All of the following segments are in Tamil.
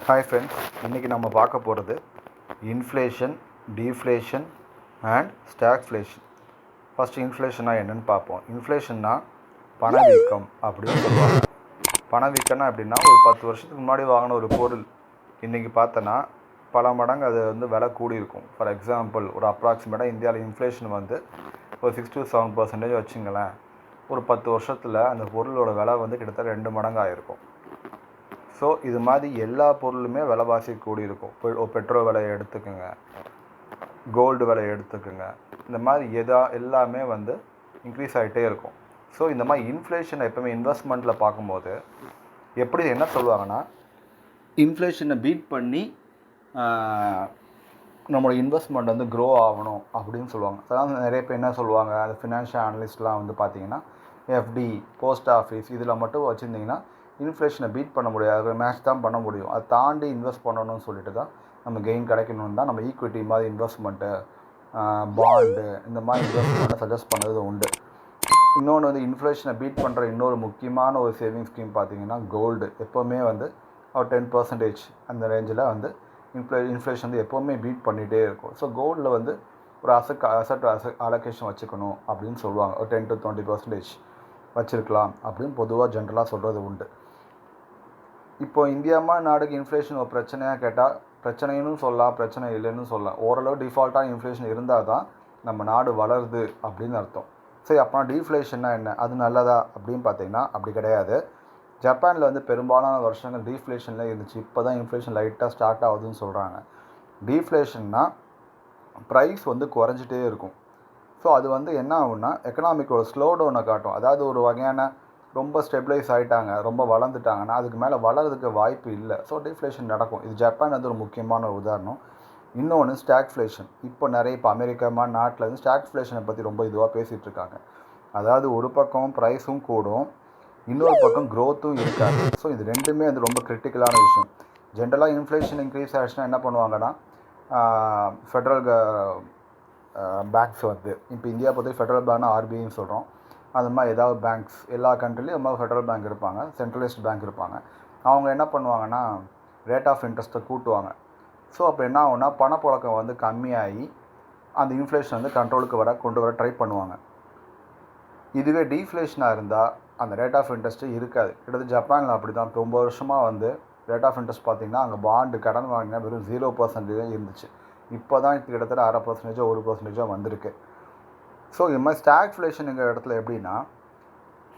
ஹாய் ஃப்ரெண்ட்ஸ், இன்றைக்கி நம்ம பார்க்க போகிறது inflation, deflation and stagflation. First இன்ஃப்ளேஷன்னா என்னென்னு பார்ப்போம். இன்ஃப்ளேஷன்னா பணவீக்கம் அப்படின்னு சொல்லுவாங்க. பணவீக்கம்னா எப்படின்னா, ஒரு 10 வருஷத்துக்கு முன்னாடி வாங்கின ஒரு பொருள் இன்றைக்கி பார்த்தோன்னா பல மடங்கு அது விலை கூடியிருக்கும். ஃபார் எக்ஸாம்பிள், ஒரு அப்ராக்சிமேட்டாக இந்தியாவில் இன்ஃப்ளேஷன் ஒரு 6 to 7% வச்சுங்களேன். ஒரு 10 வருஷத்தில் அந்த பொருளோட விலை கிட்டத்தட்ட 2 மடங்கு ஆகிருக்கும். ஸோ இது மாதிரி எல்லா பொருளுமே விலைவாசி கூடியிருக்கும். பெட்ரோல் விலையை எடுத்துக்கோங்க, கோல்டு விலையை எடுத்துக்கோங்க, இந்த மாதிரி எல்லாமே இன்க்ரீஸ் ஆகிட்டே இருக்கும். ஸோ இந்த மாதிரி இன்ஃப்ளேஷனை எப்போவுமே இன்வெஸ்ட்மெண்ட்டில் பார்க்கும்போது என்ன சொல்லுவாங்கன்னா, இன்ஃப்ளேஷனை பீட் பண்ணி நம்மளோட இன்வெஸ்ட்மெண்ட் க்ரோ ஆகணும் அப்படின்னு சொல்லுவாங்க. அதாவது நிறைய பேர் என்ன சொல்லுவாங்க, அது ஃபினான்ஷியல் அனலிஸ்ட்லாம் பார்த்திங்கன்னா, எஃப்டி, போஸ்ட் ஆஃபீஸ் இதில் மட்டும் வச்சுருந்திங்கன்னா இன்ஃப்ளேஷனை பீட் பண்ண முடியாது, மேட்ச் தான் பண்ண முடியும். அதை தாண்டி இன்வெஸ்ட் பண்ணணும்னு சொல்லிட்டு தான் நம்ம கெயின் கிடைக்கணும்னு தான் நம்ம ஈக்விட்டி மாதிரி இன்வெஸ்ட்மெண்ட்டு, பாண்டு இந்த மாதிரி இன்வெஸ்ட்மெண்ட்டை சஜஸ்ட் பண்ணுறது உண்டு. இன்னொன்று இன்ஃப்ளேஷனை பீட் பண்ணுற இன்னொரு முக்கியமான ஒரு சேவிங் ஸ்கீம் பார்த்திங்கன்னா கோல்டு. எப்போவுமே ஒரு 10% அந்த ரேஞ்சில் இன்ஃப்ளேஷன் எப்போவுமே பீட் பண்ணிகிட்டே இருக்கும். ஸோ கோல்டில் ஒரு அசட் அலோகேஷன் வச்சுக்கணும் அப்படின்னு சொல்லுவாங்க. ஒரு 10 to 20% வச்சுருக்கலாம் அப்படின்னு பொதுவாக ஜென்ரலாக சொல்கிறது உண்டு. இப்போது இந்தியா நாடுக்கு இன்ஃப்ளேஷன் ஒரு பிரச்சனையாக கேட்டால் பிரச்சனைன்னு சொல்லலாம், பிரச்சனை இல்லைன்னு சொல்லலாம். ஓரளவு டிஃபால்ட்டாக இன்ஃப்ளேஷன் இருந்தால் தான் நம்ம நாடு வளருது அப்படின்னு அர்த்தம். சரி, அப்போனா டீஃப்ளேஷன்னா என்ன, அது நல்லதா அப்படின்னு பார்த்தீங்கன்னா அப்படி கிடையாது. ஜப்பானில் பெரும்பாலான வருஷங்கள் டீஃப்ளேஷனில் இருந்துச்சு. இப்போ தான் இன்ஃப்ளேஷன் லைட்டாக ஸ்டார்ட் ஆகுதுன்னு சொல்கிறாங்க. டீஃப்ளேஷன்னா ப்ரைஸ் குறைஞ்சிட்டே இருக்கும். ஸோ அது என்ன ஆகுன்னா எக்கனாமிக்கோட ஸ்லோ டவுனை காட்டும். அதாவது ஒரு வகையான ரொம்ப ஸ்டெபிளைஸ் ஆகிட்டாங்க, ரொம்ப வளர்ந்துட்டாங்கன்னா அதுக்கு மேலே வளர்கிறதுக்கு வாய்ப்பு இல்லை. ஸோ டீஃப்ளேஷன் நடக்கும். இது ஜப்பான் ஒரு முக்கியமான ஒரு உதாரணம். இன்னொன்று ஸ்டாக்ஃப்ளேஷன். இப்போ அமெரிக்கா நாட்டில் ஸ்டாக்ஃப்ளேஷனை பற்றி ரொம்ப இதுவாக பேசிகிட்டு இருக்காங்க. அதாவது ஒரு பக்கம் ப்ரைஸும் கூடும், இன்னொரு பக்கம் க்ரோத்தும் இருக்காது. ஸோ இது ரெண்டுமே ரொம்ப கிரிட்டிக்கலான விஷயம். ஜென்ரலாக இன்ஃப்ளேஷன் இன்க்ரீஸ் ஆகிடுச்சுன்னா என்ன பண்ணுவாங்கன்னா, ஃபெட்ரல் பேங்க்ஸ் இப்போ இந்தியா பொறுத்த ஃபெட்ரல் பேங்க்னா ஆர்பிஐன்னு சொல்கிறோம். அது மாதிரி ஏதாவது பேங்க்ஸ் எல்லா கண்ட்ரிலையும் அது மாதிரி ஃபெட்ரல் பேங்க் இருப்பாங்க, சென்ட்ரலைஸ்ட் பேங்க் இருப்பாங்க. அவங்க என்ன பண்ணுவாங்கன்னா ரேட் ஆஃப் இன்ட்ரெஸ்ட்டை கூட்டுவாங்க. ஸோ அப்போ என்ன ஆகும்னா பணப்புழக்கம் கம்மியாகி அந்த இன்ஃப்ளேஷன் கண்ட்ரோலுக்கு கொண்டு வர ட்ரை பண்ணுவாங்க. இதுவே டீஃப்ளேஷனாக இருந்தால் அந்த ரேட் ஆஃப் இன்ட்ரெஸ்ட்டு இருக்காது. கிட்டத்தட்ட ஜப்பானில் அப்படி தான். 9 வருஷமாக ரேட் ஆஃப் இன்ட்ரெஸ்ட் பார்த்திங்கன்னா அங்கே பாண்டு கடன் வாங்கினா வெறும் 0% இருந்துச்சு. இப்போ தான் கிட்டத்தட்ட 0.5%, 1% வந்திருக்கு. ஸோ இது மாதிரி ஸ்டாக்ஃப்ளேஷனுங்கிற இடத்துல எப்படின்னா,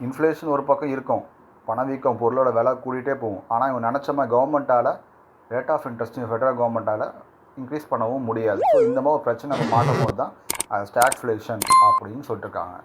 இன்ஃப்ளேஷன் ஒரு பக்கம் இருக்கும், பணவீக்கம் பொருளோட விலை கூட்டிகிட்டே போகும். ஆனால் இவங்க நினச்ச மாதிரி கவர்மெண்ட்டால் ரேட் ஆஃப் இன்ட்ரெஸ்ட்டு ஃபெடரல் கவர்மெண்ட்டால் இன்க்ரீஸ் பண்ணவும் முடியாது. ஸோ இந்த மாதிரி பிரச்சனை மாட்டும் போது தான் அது ஸ்டாக்ஃப்ளேஷன் அப்படின்னு சொல்லிட்டுருக்காங்க.